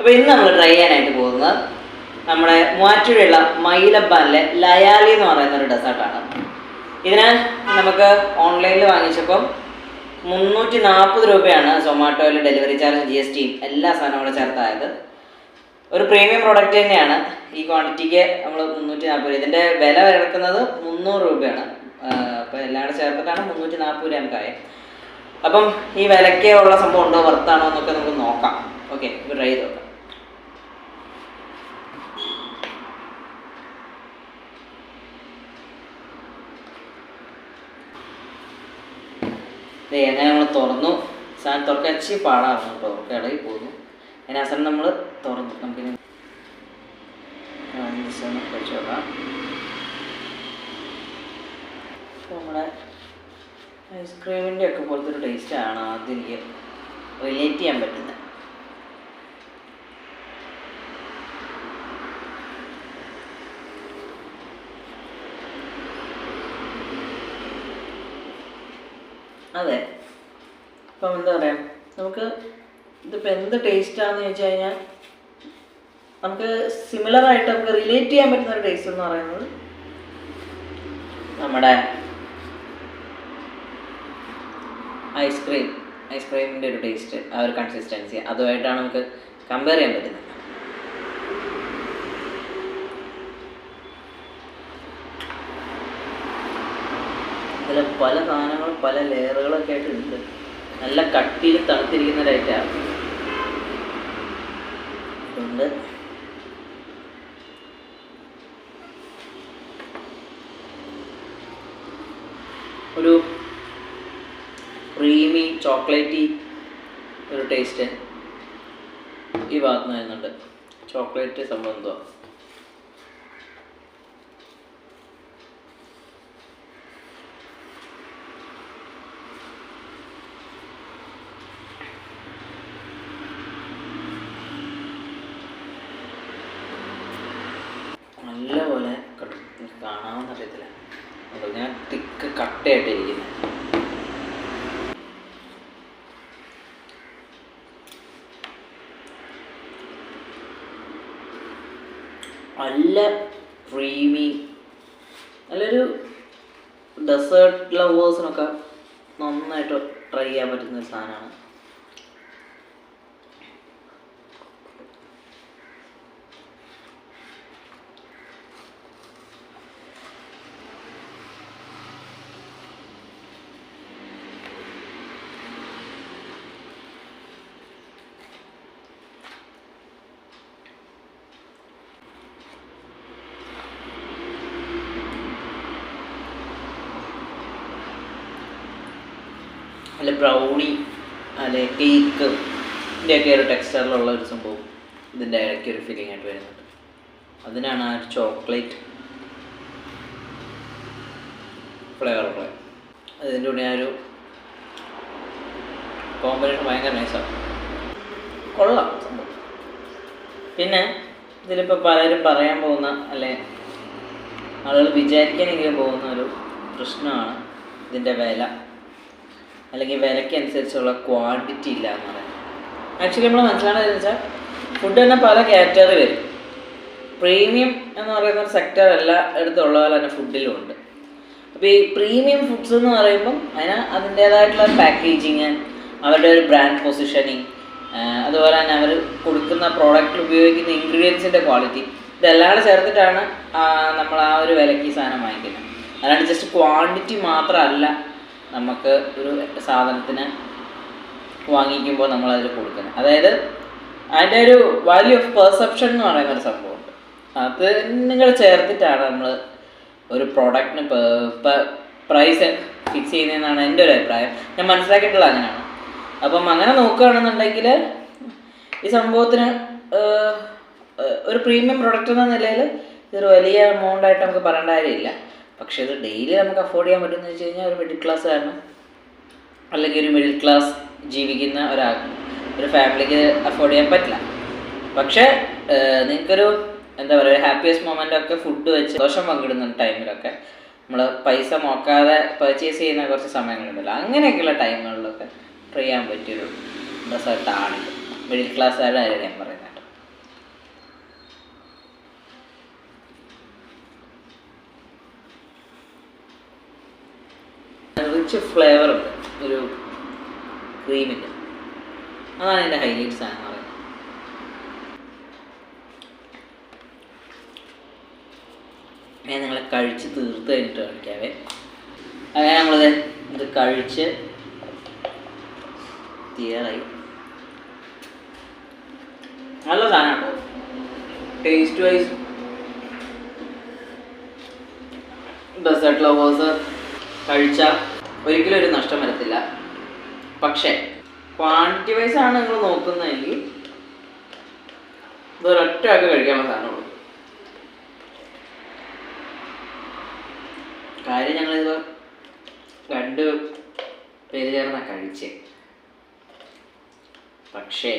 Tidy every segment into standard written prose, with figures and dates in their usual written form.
അപ്പോൾ ഇന്ന് നമ്മൾ ട്രൈ ചെയ്യാനായിട്ട് പോകുന്നത് നമ്മുടെ മൂവാറ്റുപുഴയുള്ള മൈലബാനിലെ ലയാലി എന്ന് പറയുന്ന ഒരു ഡെസേർട്ടാണ്. ഇതിന് നമുക്ക് ഓൺലൈനിൽ വാങ്ങിച്ചപ്പം 340 രൂപയാണ് സൊമാറ്റോയിൽ ഡെലിവറി ചാർജ് GST എല്ലാ സാധനവും കൂടെ ചേർത്തായത്. ഒരു പ്രീമിയം പ്രോഡക്റ്റ് തന്നെയാണ്. ഈ ക്വാണ്ടിറ്റിക്ക് നമ്മൾ 340 രൂപ, ഇതിൻ്റെ വില കിടക്കുന്നത് 300 രൂപയാണ്. അപ്പോൾ എല്ലാം കൂടെ ചേർത്തിട്ടാണ് 340 രൂപ നമുക്കായി. അപ്പം ഈ വിലയ്ക്ക് ഉള്ള സംഭവം ഉണ്ടോ, വർത്താണോ എന്നൊക്കെ നമുക്ക് നോക്കാം. ഓക്കെ, ഇപ്പോൾ ട്രൈ ചെയ്ത് നോക്കാം. എങ്ങനെ നമ്മൾ തുറന്നു, സാധനം തുറക്കാൻ ഇച്ചിരി പാടാണ് കേട്ടോ, ഇടയിൽ പോകുന്നു. അതിന് അവസരം നമ്മൾ തുറന്നു നമുക്കിനി കഴിച്ചു നോക്കാം. നമ്മുടെ ഐസ്ക്രീമിൻ്റെ ഒക്കെ പോലത്തെ ഒരു ടേസ്റ്റാണ് ആദ്യം എനിക്ക് റിലേറ്റ് ചെയ്യാൻ പറ്റുന്നത്. അതെ, അപ്പം എന്താ പറയുക, നമുക്ക് ഇതിപ്പോൾ എന്ത് ടേസ്റ്റാണെന്ന് ചോദിച്ചു കഴിഞ്ഞാൽ നമുക്ക് സിമിലറായിട്ട് നമുക്ക് റിലേറ്റ് ചെയ്യാൻ പറ്റുന്ന ഒരു ടേസ്റ്റ് എന്ന് പറയുന്നത് നമ്മുടെ ഐസ്ക്രീമിൻ്റെ ഒരു ടേസ്റ്റ്, ആ ഒരു കൺസിസ്റ്റൻസി, അതുമായിട്ടാണ് നമുക്ക് കമ്പയർ ചെയ്യാൻ പറ്റുന്നത്. ഇതിൽ പല സാധനങ്ങളും പല ലെയറുകളൊക്കെ ആയിട്ട് ഉണ്ട്. നല്ല കട്ടിയിൽ തണുത്തിരിക്കുന്ന ഒരു ഐറ്റമാണ്. അതുകൊണ്ട് ഒരു ക്രീമി ചോക്ലേറ്റി ഒരു ടേസ്റ്റ് ഈ ഭാഗത്ത് നിന്ന് വരുന്നുണ്ട്. ചോക്ലേറ്റ് സംഭവം എന്തോ നല്ലപോലെ കാണാമെന്ന് അറിയത്തില്ല. ഞാൻ തിക്ക് കട്ടയായിട്ടിരിക്കുന്നത്. നല്ല ക്രീമി, നല്ലൊരു ഡെസേർട്ട് ലവേഴ്സിനൊക്കെ നന്നായിട്ട് ട്രൈ ചെയ്യാൻ പറ്റുന്ന ഒരു സാധനമാണ്. അല്ല ബ്രൗണി അല്ലെ കേക്ക് ഇതിൻ്റെയൊക്കെ ഒരു ടെക്സ്ചറിലുള്ള ഒരു സംഭവം ഇതിൻ്റെ ഇടയ്ക്ക് ഒരു ഫീലിംഗ് ആയിട്ട് വരുന്നുണ്ട്. അതിനാണ് ആ ഒരു ചോക്ലേറ്റ് ഫ്ലേവറുള്ള അതിൻ്റെ കൂടെ ആ ഒരു കോമ്പിനേഷൻ ഭയങ്കര നൈസാണ്, കൊള്ളാം സംഭവം. പിന്നെ ഇതിലിപ്പോൾ പലരും പറയാൻ പോകുന്ന അല്ലെ ആളുകൾ വിചാരിക്കാനെങ്കിലും പോകുന്ന ഒരു പ്രശ്നമാണ് ഇതിൻ്റെ വില, അല്ലെങ്കിൽ വിലയ്ക്ക് അനുസരിച്ചുള്ള ക്വാണ്ടിറ്റി ഇല്ല എന്ന് പറയുന്നത്. ആക്ച്വലി നമ്മൾ മനസ്സിലാണെന്ന് വെച്ചാൽ ഫുഡ് തന്നെ പല കാറ്റഗറി വരും. പ്രീമിയം എന്ന് പറയുന്ന ഒരു സെക്ടർ എല്ലാ ഇടത്തുള്ള പോലെ തന്നെ ഫുഡിലും ഉണ്ട്. അപ്പോൾ ഈ പ്രീമിയം ഫുഡ്സ് എന്ന് പറയുമ്പം അതിൻ്റേതായിട്ടുള്ള പാക്കേജിങ്, അവരുടെ ഒരു ബ്രാൻഡ് പൊസിഷനിങ്, അതുപോലെ തന്നെ അവർ കൊടുക്കുന്ന പ്രോഡക്റ്റിൽ ഉപയോഗിക്കുന്ന ഇൻഗ്രീഡിയൻസിൻ്റെ ക്വാളിറ്റി, ഇതെല്ലാം കൂടെ ചേർത്തിട്ടാണ് നമ്മൾ ആ ഒരു വിലയ്ക്ക് സാധനം വാങ്ങിക്കുന്നത്. അല്ലാണ്ട് ജസ്റ്റ് ക്വാണ്ടിറ്റി മാത്രമല്ല നമുക്ക് ഒരു സാധനത്തിന് വാങ്ങിക്കുമ്പോൾ നമ്മളതിൽ കൊടുക്കുന്നത്. അതായത് അതിൻ്റെ ഒരു വാല്യൂ ഓഫ് പെർസെപ്ഷൻ എന്ന് പറയുന്ന ഒരു സംഭവമുണ്ട്. അത് നിങ്ങൾ ചേർത്തിട്ടാണ് നമ്മൾ ഒരു പ്രോഡക്റ്റിന് പ്രൈസ് ഫിക്സ് ചെയ്യുന്നതെന്നാണ് എൻ്റെ ഒരു അഭിപ്രായം. ഞാൻ മനസ്സിലാക്കിയിട്ടുള്ളത് അങ്ങനെയാണ്. അപ്പം അങ്ങനെ നോക്കുകയാണെന്നുണ്ടെങ്കിൽ ഈ സംഭവത്തിന് ഒരു പ്രീമിയം പ്രൊഡക്റ്റ് എന്ന നിലയിൽ ഇതൊരു വലിയ എമൗണ്ട് ആയിട്ട് നമുക്ക് പറയേണ്ട കാര്യമില്ല. പക്ഷേ ഇത് ഡെയിലി നമുക്ക് അഫോർഡ് ചെയ്യാൻ പറ്റുമെന്ന് വെച്ച് കഴിഞ്ഞാൽ ഒരു മിഡിൽ ക്ലാസ് കാരണം അല്ലെങ്കിൽ ഒരു മിഡിൽ ക്ലാസ് ജീവിക്കുന്ന ഒരു ഫാമിലിക്ക് അഫോർഡ് ചെയ്യാൻ പറ്റില്ല. പക്ഷേ നിങ്ങൾക്കൊരു എന്താ പറയുക, ഒരു ഹാപ്പിയസ്റ്റ് മൊമെൻ്റൊക്കെ ഫുഡ് വെച്ച് ദോഷം പങ്കിടുന്ന ടൈമിലൊക്കെ നമ്മൾ പൈസ നോക്കാതെ പർച്ചേസ് ചെയ്യുന്ന കുറച്ച് സമയങ്ങളുണ്ടല്ലോ, അങ്ങനെയൊക്കെയുള്ള ടൈമുകളിലൊക്കെ ട്രൈ ചെയ്യാൻ പറ്റിയൊരു ഡെസേർട്ടാണ് മിഡിൽ ക്ലാസ്സുകാരുടെ കാര്യം ഞാൻ പറയുന്നത്. റിച്ച് ഫ്ലേവർ ഉണ്ട് ഒരു ക്രീമിൻ്റെ. അതാണ് എൻ്റെ ഹൈലൈറ്റ് സാധനം പറയുന്നത്. ഞാൻ നിങ്ങളെ കഴിച്ച് തീർത്ത് കഴിഞ്ഞിട്ട് കാണിക്കാവേ. അങ്ങനെ നമ്മളിത് ഇത് കഴിച്ച് തീരായി. നല്ല സാധനമാണ് കേട്ടോ. ടേസ്റ്റ് വൈസ് ഡെസേർട്ട് ലവേഴ്സ് കഴിച്ചാൽ ഒരിക്കലും ഒരു നഷ്ടം വരത്തില്ല. പക്ഷേ ക്വാണ്ടിറ്റി വൈസ് ആണ് നിങ്ങൾ നോക്കുന്നതെങ്കിൽ ഇതൊരൊറ്റ ആൾക്ക് കഴിക്കാനുള്ള സാധനമുള്ളൂ. കാര്യം ഞങ്ങളിത് 2 പേര് ചേർന്നാണ് കഴിച്ചേ. പക്ഷേ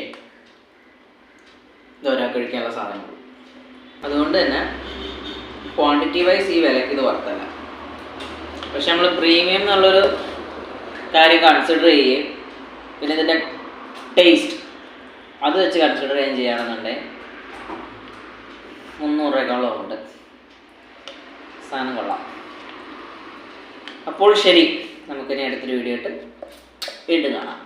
ഇതൊരാൾക്ക് കഴിക്കാനുള്ള സാധനമുള്ളൂ. അതുകൊണ്ട് തന്നെ ക്വാണ്ടിറ്റി വൈസ് ഈ വിലയ്ക്ക് ഇത് വർത്തല്ല. പക്ഷെ നമ്മൾ പ്രീമിയം എന്നുള്ളൊരു കാര്യം കൺസിഡർ ചെയ്യുകയും പിന്നെ ഇതിൻ്റെ ടേസ്റ്റ് അത് വെച്ച് കൺസിഡർ ചെയ്യുകയാണെന്നുണ്ടെങ്കിൽ 300 രൂപയോളം ഉണ്ട്. സാധനം കൊള്ളാം. അപ്പോൾ ശരി, നമുക്കിനി അടുത്തൊരു വീഡിയോ ആയിട്ട് വീണ്ടും കാണാം.